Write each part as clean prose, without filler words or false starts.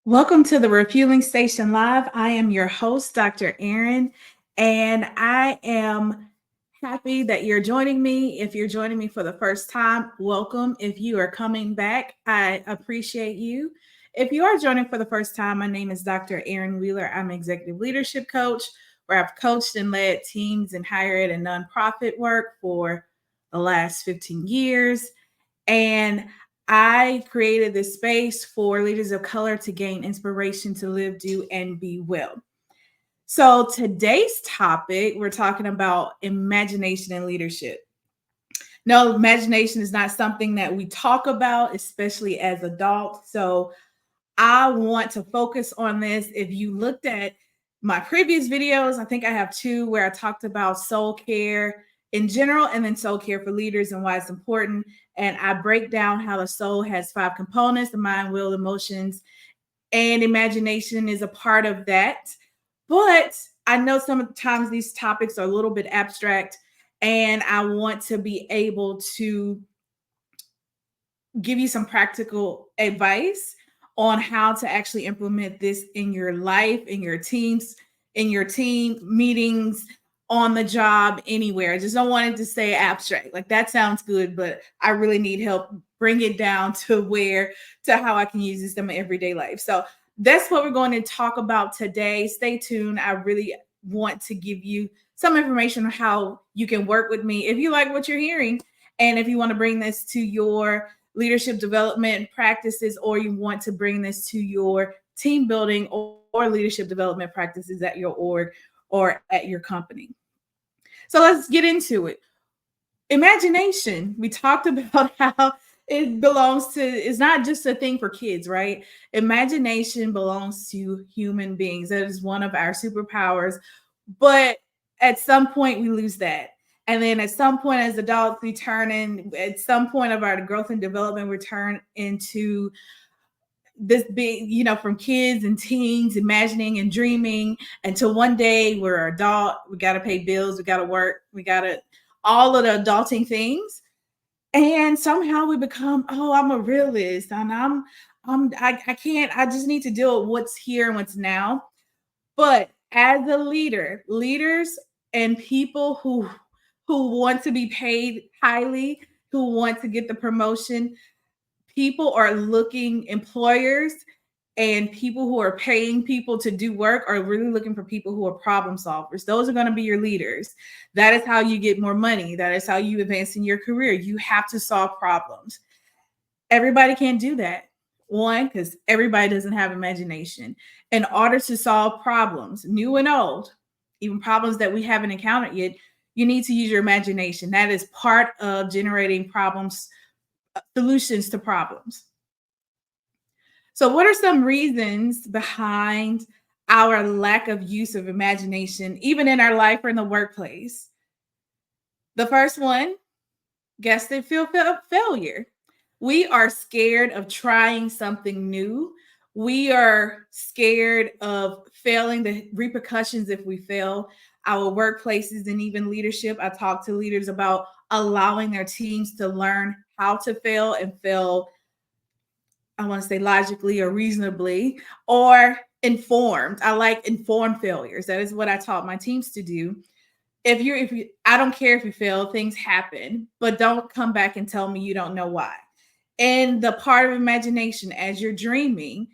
Welcome to the Refueling Station Live. I am your host, Dr. Erin, and I am happy that you're joining me. If you're joining me for the first time, welcome. If you are coming back, I appreciate you. If you are joining for the first time, my name is Dr. Erin Wheeler. I'm an executive leadership coach where I've coached and led teams in higher ed and nonprofit work for the last 15 years. And I created this space for leaders of color to gain inspiration to live, do, and be well. So today's topic, we're talking about imagination and leadership. No, imagination is not something that we talk about, especially as adults. So I want to focus on this. If you looked at my previous videos, I think I have two where I talked about soul care in general and then soul care for leaders and why it's important. And I break down how the soul has five components: the mind, will, emotions, and imagination is a part of that. But I know sometimes these topics are a little bit abstract, and I want to be able to give you some practical advice on how to actually implement this in your life, in your teams, in your team meetings, on the job, anywhere. I just don't want it to say abstract. Like that sounds good, but I really need help bring it down to how I can use this in my everyday life. So that's what we're going to talk about today. Stay tuned. I really want to give you some information on how you can work with me if you like what you're hearing, and if you want to bring this to your leadership development practices, or you want to bring this to your team building or leadership development practices at your org or at your company. So let's get into it. Imagination. We talked about how it belongs to, it's not just a thing for kids, right? Imagination belongs to human beings. That is one of our superpowers. But at some point, we lose that. And then at some point, as adults, we turn in, at some point of our growth and development, we turn into this big, from kids and teens, imagining and dreaming until one day we're an adult, we got to pay bills, we got to work, we got to, all of the adulting things. And somehow we become, oh, I'm a realist and I can't, I just need to deal with what's here and what's now. But as a leader, leaders and people who want to be paid highly, who want to get the promotion, people are looking, employers and people who are paying people to do work are really looking for people who are problem solvers. Those are going to be your leaders. That is how you get more money. That is how you advance in your career. You have to solve problems. Everybody can't do that. One, because everybody doesn't have imagination. In order to solve problems, new and old, even problems that we haven't encountered yet, you need to use your imagination. That is part of generating problems, solutions to problems. So, what are some reasons behind our lack of use of imagination, even in our life or in the workplace? The first one, guess it, failure. We are scared of trying something new. We are scared of failing, the repercussions if we fail. Our workplaces and even leadership, I talk to leaders about allowing their teams to learn how to fail and fail, I want to say logically or reasonably, or informed. I like informed failures. That is what I taught my teams to do. If you, I don't care if you fail, things happen, but don't come back and tell me you don't know why. And the part of imagination as you're dreaming,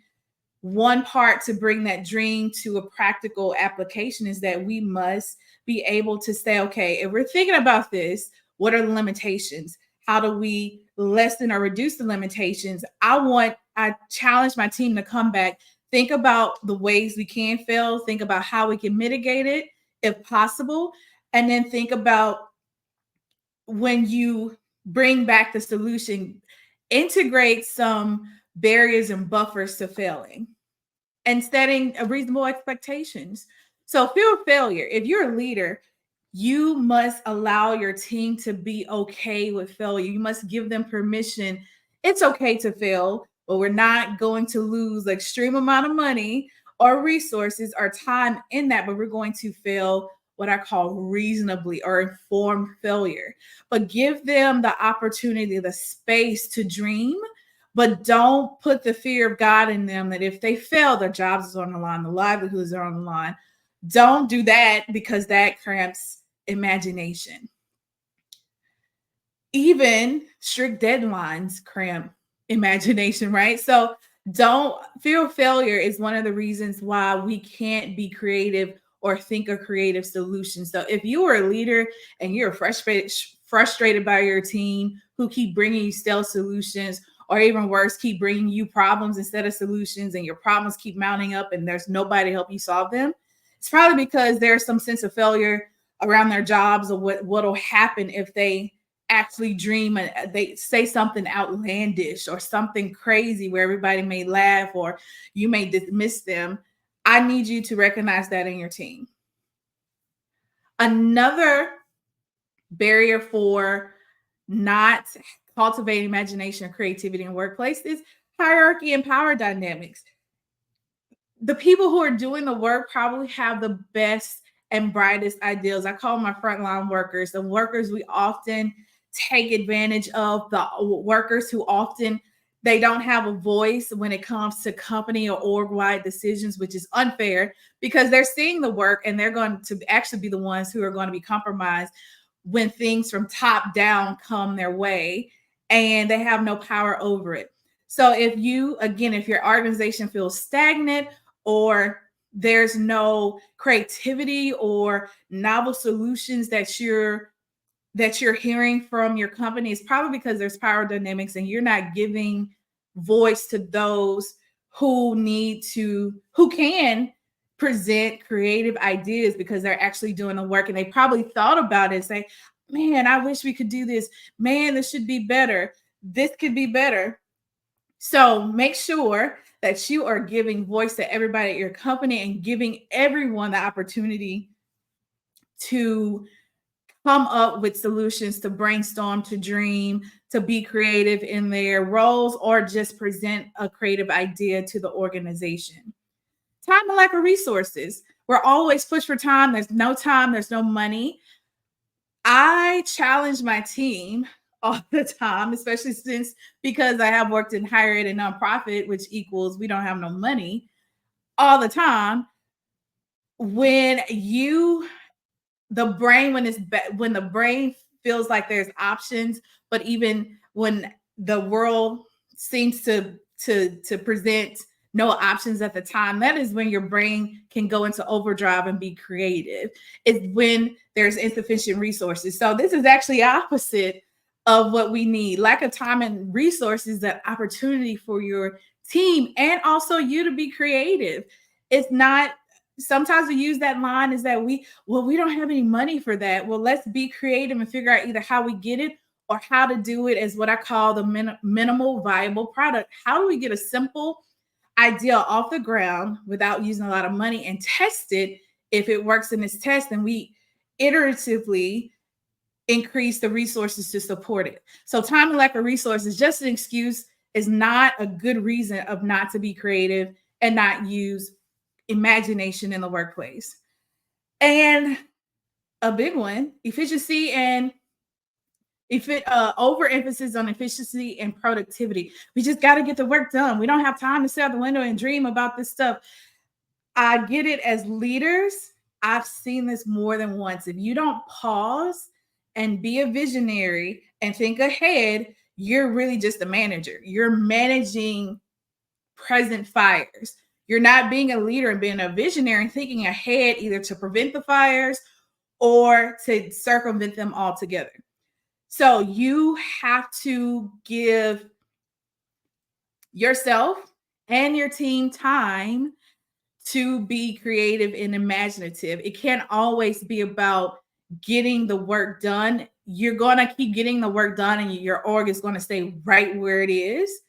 one part to bring that dream to a practical application is that we must be able to say, okay, if we're thinking about this, what are the limitations? How do we lessen or reduce the limitations? I challenge my team to come back, think about the ways we can fail, think about how we can mitigate it if possible, and then think about when you bring back the solution, integrate some barriers and buffers to failing and setting a reasonable expectations. So fear of failure. If you're a leader, you must allow your team to be okay with failure. You must give them permission. It's okay to fail, but we're not going to lose the extreme amount of money or resources or time in that, but we're going to fail what I call reasonably or informed failure. But give them the opportunity, the space to dream, but don't put the fear of God in them that if they fail, their jobs is on the line, the livelihoods are on the line. Don't do that because that cramps imagination. Even strict deadlines cramp imagination, right? So don't fear of failure is one of the reasons why we can't be creative or think of creative solutions. So if you are a leader and you're frustrated by your team who keep bringing you stale solutions, or even worse, keep bringing you problems instead of solutions, and your problems keep mounting up and there's nobody to help you solve them, it's probably because there's some sense of failure around their jobs, or what'll happen if they actually dream and they say something outlandish or something crazy where everybody may laugh or you may dismiss them. I need you to recognize that in your team. Another barrier for not cultivating imagination and creativity in workplace is hierarchy and power dynamics. The people who are doing the work probably have the best and brightest ideals. I call my frontline workers, the workers we often take advantage of, the workers who often they don't have a voice when it comes to company or org-wide decisions, which is unfair because they're seeing the work and they're going to actually be the ones who are going to be compromised when things from top down come their way and they have no power over it. So if you, again, if your organization feels stagnant or there's no creativity or novel solutions that you're hearing from your company, it's probably because there's power dynamics and you're not giving voice to those who can present creative ideas because they're actually doing the work and they probably thought about it and say, man, I wish we could do this. Man, this should be better. This could be better. So make sure that you are giving voice to everybody at your company and giving everyone the opportunity to come up with solutions, to brainstorm, to dream, to be creative in their roles, or just present a creative idea to the organization. Time and lack of resources. We're always pushed for time. There's no time, there's no money. I challenge my team all the time, especially because I have worked in higher ed and nonprofit, which equals we don't have no money all the time. When you when the brain feels like there's options, but even when the world seems to present no options at the time, that is when your brain can go into overdrive and be creative. It's when there's insufficient resources. So this is actually opposite of what we need. Lack of time and resources, that opportunity for your team and also you to be creative. It's not, sometimes we use that line is that we don't have any money for that. Well, let's be creative and figure out either how we get it or how to do it as what I call the minimal viable product. How do we get a simple idea off the ground without using a lot of money and test it? If it works in this test, then we iteratively increase the resources to support it. So time and lack of resources, just an excuse, is not a good reason of not to be creative and not use imagination in the workplace. And a big one, efficiency and overemphasis on efficiency and productivity. We just got to get the work done. We don't have time to sit out the window and dream about this stuff. I get it. As leaders, I've seen this more than once. If you don't pause and be a visionary and think ahead, you're really just a manager. You're managing present fires. You're not being a leader and being a visionary and thinking ahead either to prevent the fires or to circumvent them altogether. So you have to give yourself and your team time to be creative and imaginative. It can't always be about getting the work done. You're going to keep getting the work done and your org is going to stay right where it is.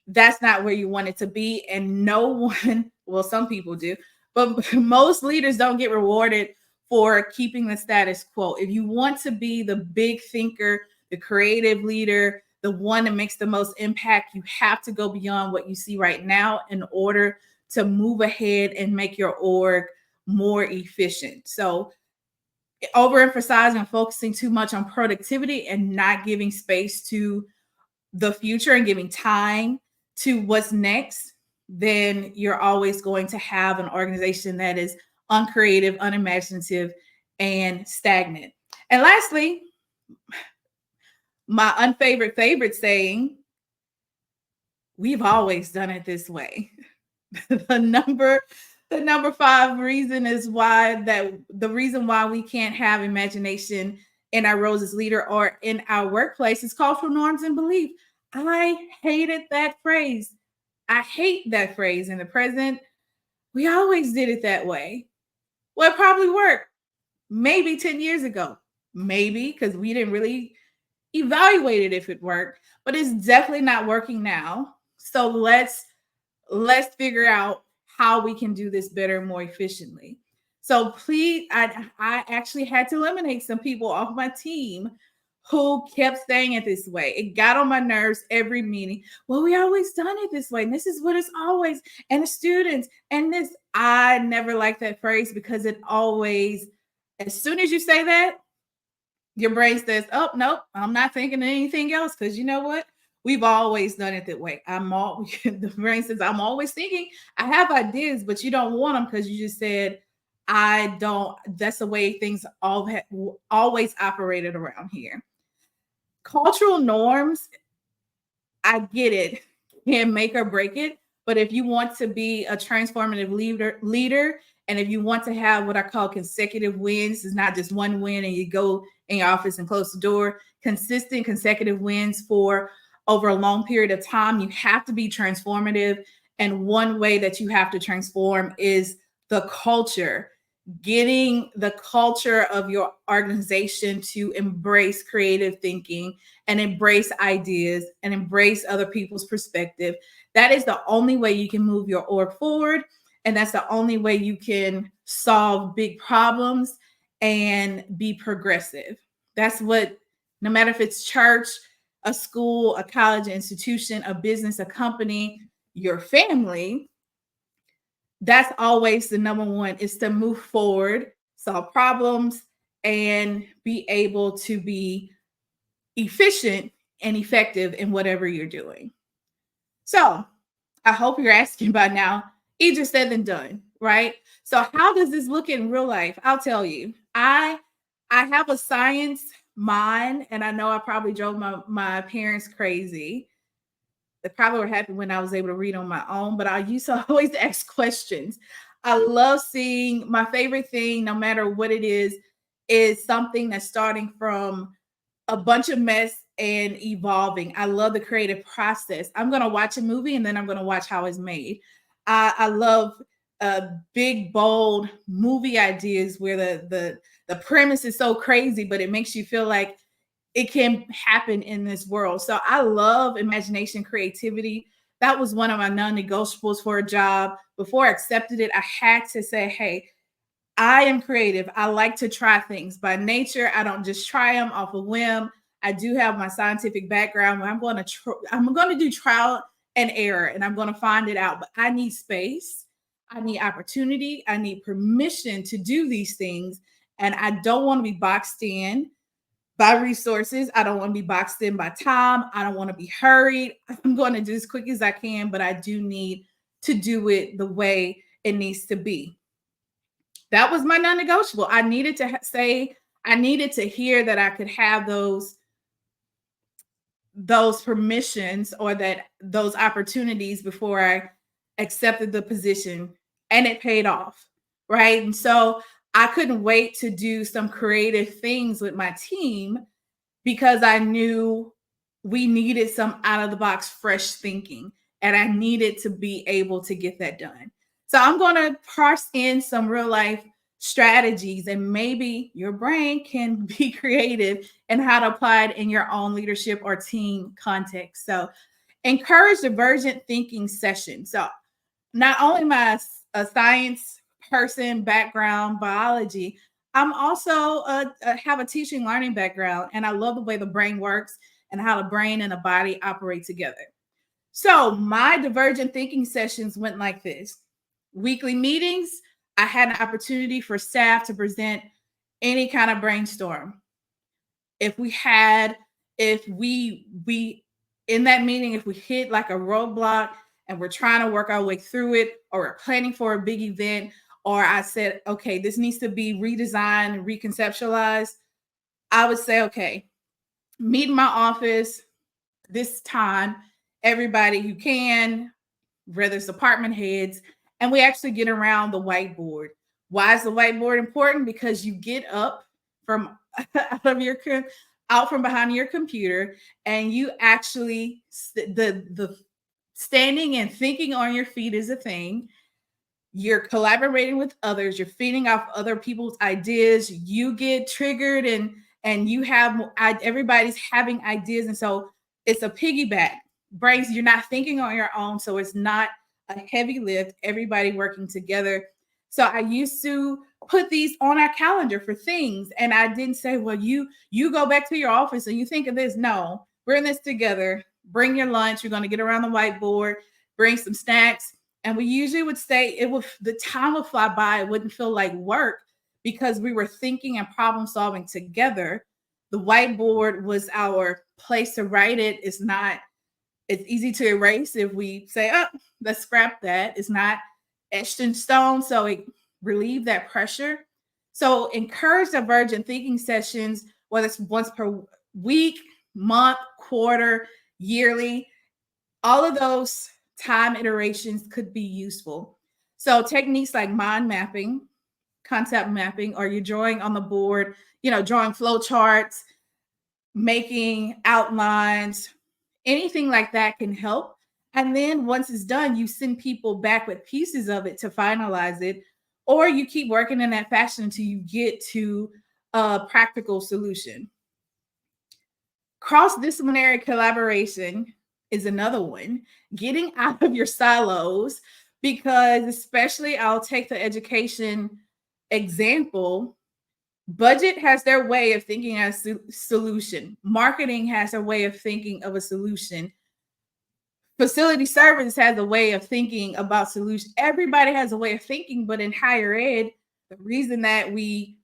That's not where you want it to be. And no one, well, some people do, but most leaders don't get rewarded for keeping the status quo. If you want to be the big thinker, the creative leader, the one that makes the most impact, you have to go beyond what you see right now in order to move ahead and make your org more efficient. So overemphasizing and focusing too much on productivity and not giving space to the future and giving time to what's next, then you're always going to have an organization that is uncreative, unimaginative, and stagnant. And lastly, my unfavorite favorite saying, we've always done it this way. the number the number five reason is why that the reason why we can't have imagination in our roles as leader or in our workplace is cultural norms and belief. I hated that phrase. I hate that phrase in the present. We always did it that way. Well, it probably worked maybe 10 years ago, maybe because we didn't really evaluate it if it worked, but it's definitely not working now. So let's figure out how we can do this better, more efficiently. So please, I actually had to eliminate some people off my team who kept saying it this way. It got on my nerves every meeting. Well, we always done it this way. And this is what it's always, and the students, and this. I never liked that phrase because it always, as soon as you say that, your brain says, "Oh, nope, I'm not thinking of anything else." Because you know what? We've always done it that way. The brain says, "I'm always thinking. I have ideas, but you don't want them because you just said I don't." That's the way things always operated around here. Cultural norms, I get it, can make or break it. But if you want to be a transformative leader, and if you want to have what I call consecutive wins, it's not just one win and you go in your office and close the door. Consistent consecutive wins for over a long period of time, you have to be transformative. And one way that you have to transform is the culture, getting the culture of your organization to embrace creative thinking and embrace ideas and embrace other people's perspective. That is the only way you can move your org forward. And that's the only way you can solve big problems and be progressive. That's what, no matter if it's church, a school, a college, an institution, a business, a company, your family, that's always the number one, is to move forward, solve problems, and be able to be efficient and effective in whatever you're doing. So I hope you're asking by now, easier said than done, right? So how does this look in real life? I'll tell you. I have a science mind, and I know I probably drove my parents crazy. They probably were happy when I was able to read on my own, but I used to always ask questions. I love seeing, my favorite thing, no matter what it is something that's starting from a bunch of mess and evolving. I love the creative process. I'm going to watch a movie and then I'm going to watch how it's made. I love big, bold movie ideas where the premise is so crazy, but it makes you feel like it can happen in this world. So I love imagination, creativity. That was one of my non-negotiables for a job. Before I accepted it, I had to say, hey, I am creative. I like to try things by nature. I don't just try them off a whim. I do have my scientific background where I'm going to do trial and error, and I'm going to find it out. But I need space. I need opportunity. I need permission to do these things. And I don't want to be boxed in by resources. I don't want to be boxed in by time. I don't want to be hurried. I'm going to do as quick as I can, but I do need to do it the way it needs to be. That was my non-negotiable. I needed to hear that I could have those permissions or that those opportunities before I accepted the position, and it paid off, right? And so I couldn't wait to do some creative things with my team because I knew we needed some out of the box, fresh thinking, and I needed to be able to get that done. So I'm going to parse in some real life strategies, and maybe your brain can be creative in how to apply it in your own leadership or team context. So encourage divergent thinking sessions. So not only my a science person background, biology, I'm also have a teaching learning background, and I love the way the brain works and how the brain and the body operate together. So my divergent thinking sessions went like this. Weekly meetings, I had an opportunity for staff to present any kind of brainstorm. If we had, if we in that meeting, if we hit like a roadblock and we're trying to work our way through it, or we're planning for a big event, or I said, okay, this needs to be redesigned, reconceptualized, I would say, okay, meet in my office this time, everybody who can, whether it's department heads, and we actually get around the whiteboard. Why is the whiteboard important? Because you get up from out from behind your computer, and you actually the standing and thinking on your feet is a thing. You're collaborating with others, you're feeding off other people's ideas, you get triggered, and you have everybody's having ideas, and so it's a piggyback brains. You're not thinking on your own, so it's not a heavy lift, everybody working together. So I used to put these on our calendar for things, and I didn't say, well, you go back to your office and you think of this. No, we're in this together. Bring your lunch, you're going to get around the whiteboard, bring some snacks, and we usually would say the time would fly by. It wouldn't feel like work because we were thinking and problem solving together. The whiteboard was our place to write it. It's easy to erase if we say, oh, let's scrap that. It's not etched in stone. So it relieved that pressure. So encourage divergent thinking sessions, whether it's once per week, month, quarter, yearly. All of those time iterations could be useful. So techniques like mind mapping, concept mapping, or you're drawing on the board, drawing flow charts, making outlines, anything like that can help. And then once it's done, you send people back with pieces of it to finalize it, or you keep working in that fashion until you get to a practical solution. Cross-disciplinary collaboration is another one. Getting out of your silos, because especially I'll take the education example. Budget has their way of thinking as solution. Marketing has their way of thinking of a solution. Facility service has a way of thinking about solution. Everybody has a way of thinking, but in higher ed, the reason that we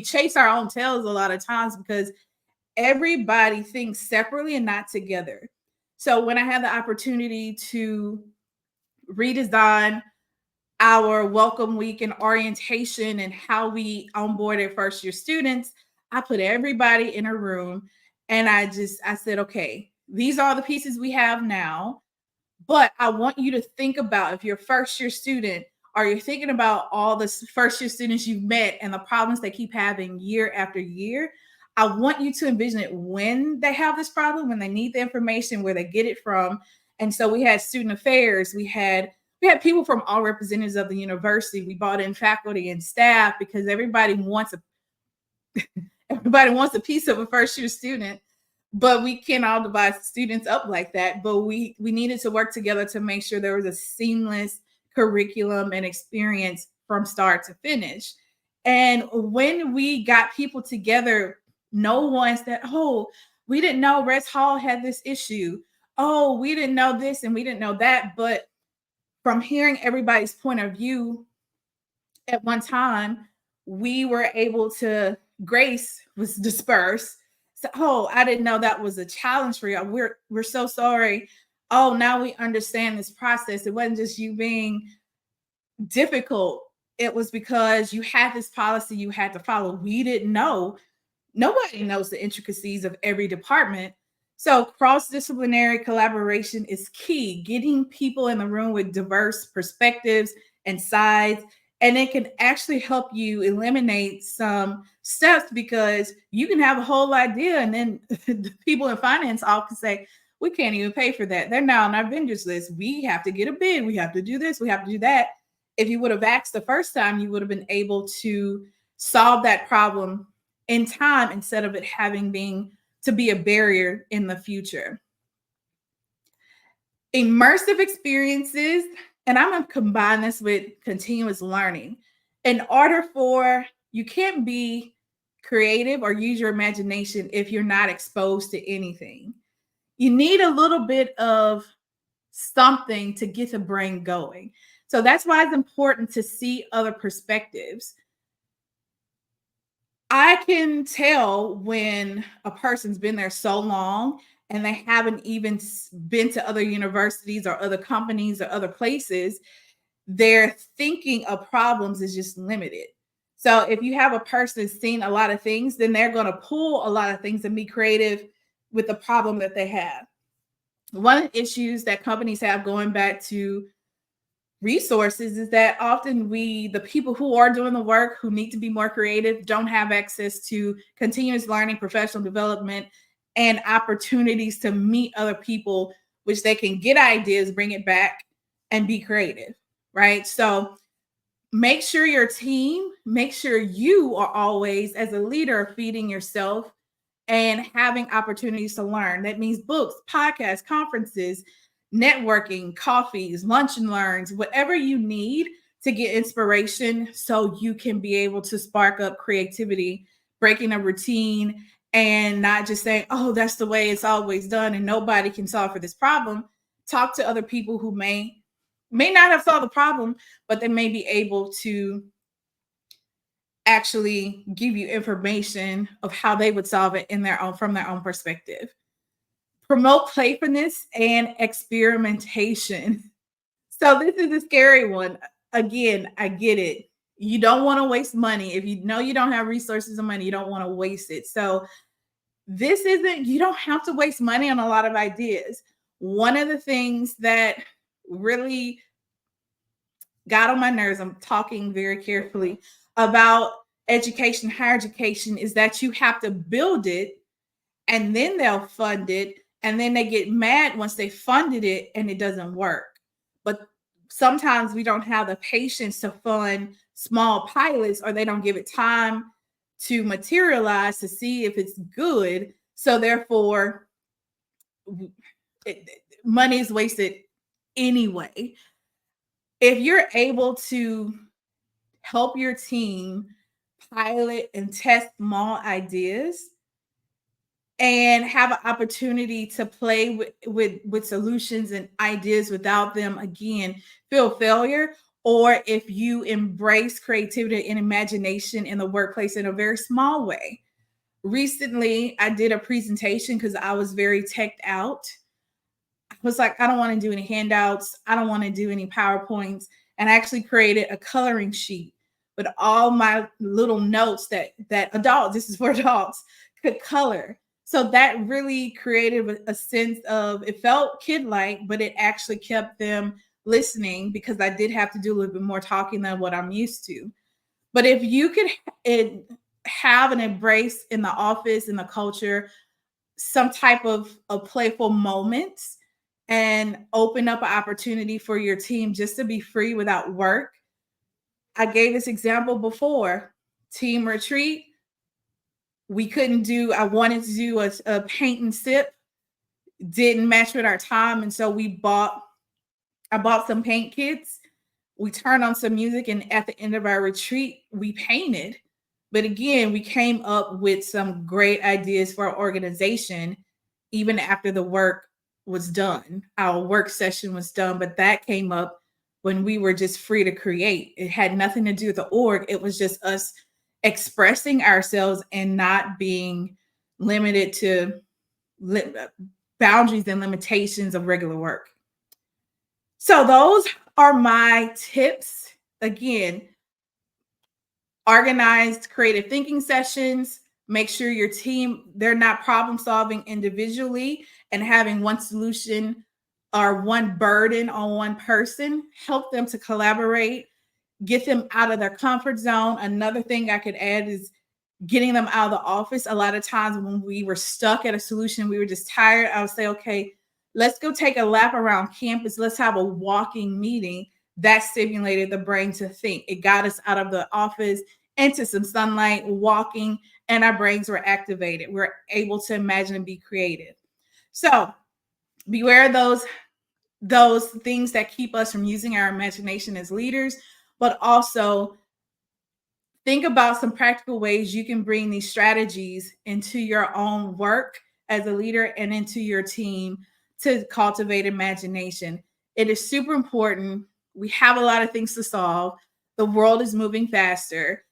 chase our own tails a lot of times because everybody thinks separately and not together. So when I had the opportunity to redesign our welcome week and orientation and how we onboarded first year students, I put everybody in a room and I said, okay, these are the pieces we have now, but I want you to think about, if you're a first year student, or you're thinking about all the first year students you've met and the problems they keep having year after year. I want you to envision it when they have this problem, when they need the information, where they get it from. And so we had student affairs, we had people from all representatives of the university. We brought in faculty and staff because everybody wants a piece of a first year student, but we can't all divide students up like that. But we needed to work together to make sure there was a seamless curriculum and experience from start to finish. And when we got people together, no one said, oh, we didn't know Rest Hall had this issue. Oh, we didn't know this and we didn't know that. But from hearing everybody's point of view at one time, we were able to, grace was dispersed. So, oh, I didn't know that was a challenge for you. We're so sorry. Oh, now we understand this process. It wasn't just you being difficult. It was because you had this policy you had to follow. We didn't know. Nobody knows the intricacies of every department. So cross-disciplinary collaboration is key. Getting people in the room with diverse perspectives and sides, and it can actually help you eliminate some steps, because you can have a whole idea and then the people in finance all can say, we can't even pay for that. They're now on our vendors list. We have to get a bid. We have to do this. We have to do that. If you would have asked the first time, you would have been able to solve that problem in time instead of it having to be a barrier in the future. Immersive experiences, and I'm going to combine this with continuous learning. You can't be creative or use your imagination if you're not exposed to anything. You need a little bit of something to get the brain going. So that's why it's important to see other perspectives. I can tell when a person's been there so long and they haven't even been to other universities or other companies or other places, their thinking of problems is just limited. So if you have a person that's seen a lot of things, then they're going to pull a lot of things and be creative with the problem that they have. One of the issues that companies have, going back to resources, is that often the people who are doing the work, who need to be more creative, don't have access to continuous learning, professional development, and opportunities to meet other people, which they can get ideas, bring it back, and be creative, right? So make sure your team, make sure you are always, as a leader, feeding yourself and having opportunities to learn. That means books, podcasts, conferences, networking, coffees, lunch and learns, whatever you need to get inspiration so you can be able to spark up creativity, breaking a routine, and not just saying, oh, that's the way it's always done and nobody can solve for this problem. Talk to other people who may not have solved the problem, but they may be able to actually give you information of how they would solve it in their own, from their own perspective. Promote playfulness and experimentation. So this is a scary one. Again, I get it. You don't want to waste money. If you know you don't have resources and money, you don't want to waste it. So this isn't, you don't have to waste money on a lot of ideas. One of the things that really got on my nerves, I'm talking very carefully about education, higher education, is that you have to build it and then they'll fund it. And then they get mad once they funded it and it doesn't work. But sometimes we don't have the patience to fund small pilots, or they don't give it time to materialize to see if it's good. So therefore, money is wasted anyway. If you're able to help your team pilot and test small ideas and have an opportunity to play with solutions and ideas without them, again, feel failure, or if you embrace creativity and imagination in the workplace in a very small way. Recently, I did a presentation because I was very teched out. I was like, I don't want to do any handouts. I don't want to do any PowerPoints. And I actually created a coloring sheet with all my little notes that adults, this is for adults, could color. So that really created a sense of, it felt kid-like, but it actually kept them listening because I did have to do a little bit more talking than what I'm used to. But if you could have an embrace in the office, in the culture, some type of playful moments, and open up an opportunity for your team just to be free without work. I gave this example before. Team retreat. I wanted to do a paint and sip. Didn't match with our time. And so I bought some paint kits. We turned on some music, and at the end of our retreat, we painted. But again, we came up with some great ideas for our organization, even after the work was done. Our work session was done, but that came up when we were just free to create. It had nothing to do with the org. It was just us expressing ourselves and not being limited to boundaries and limitations of regular work. So those are my tips. Again, organized creative thinking sessions. Make sure your team, they're not problem solving individually and having one solution or one burden on one person. Help them to collaborate, get them out of their comfort zone. Another thing I could add is getting them out of the office. A lot of times when we were stuck at a solution, we were just tired, I would say, okay, let's go take a lap around campus. Let's have a walking meeting. That stimulated the brain to think. It got us out of the office into some sunlight, walking, and our brains were activated. We're able to imagine and be creative. So beware of those things that keep us from using our imagination as leaders, but also think about some practical ways you can bring these strategies into your own work as a leader and into your team to cultivate imagination. It is super important. We have a lot of things to solve. The world is moving faster.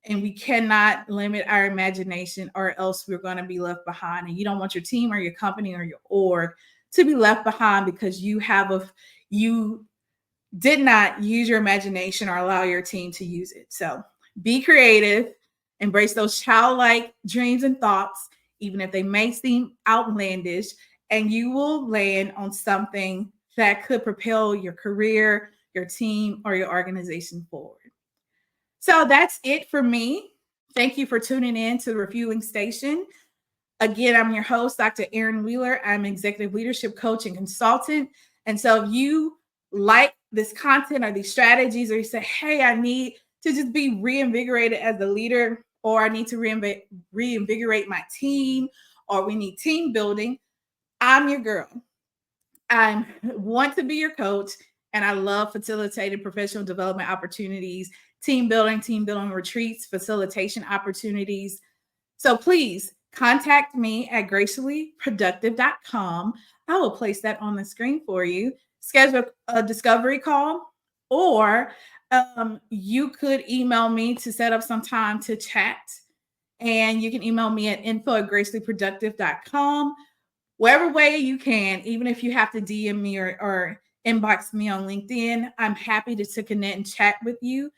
And we cannot limit our imagination or else we're going to be left behind. And you don't want your team or your company or your org to be left behind because you did not use your imagination or allow your team to use it. So be creative, embrace those childlike dreams and thoughts, even if they may seem outlandish, and you will land on something that could propel your career, your team, or your organization forward. So that's it for me. Thank you for tuning in to the Refueling Station. Again, I'm your host, Dr. Erin Wheeler. I'm executive leadership coach and consultant. And so if you like this content or these strategies, or you say, hey, I need to just be reinvigorated as a leader, or I need to reinvigorate my team, or we need team building, I'm your girl. I want to be your coach, and I love facilitating professional development opportunities, team building retreats, facilitation opportunities. So please contact me at gracefullyproductive.com. I will place that on the screen for you. Schedule a discovery call, or you could email me to set up some time to chat. And you can email me at info@gracefullyproductive.com. Whatever way you can, even if you have to DM me or inbox me on LinkedIn, I'm happy to connect and chat with you.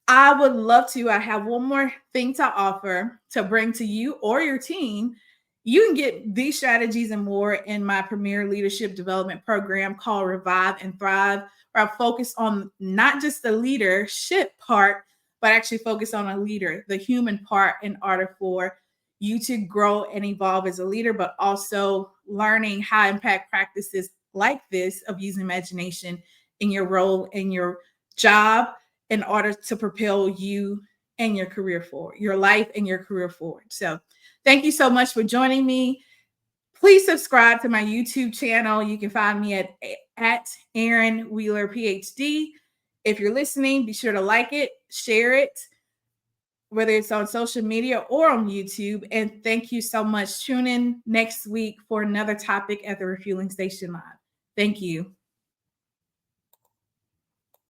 I would love to. I have one more thing to offer to bring to you or your team. You can get these strategies and more in my premier leadership development program called Revive and Thrive, where I focus on not just the leadership part, but actually focus on a leader, the human part, in order for you to grow and evolve as a leader, but also learning high impact practices like this of using imagination in your role, in your job, in order to propel you and your career forward, your life and your career forward. So thank you so much for joining me. Please subscribe to my YouTube channel. You can find me at Erin Wheeler, PhD. If you're listening, be sure to like it, share it, whether it's on social media or on YouTube. And thank you so much. Tune in next week for another topic at the Refueling Station Live. Thank you.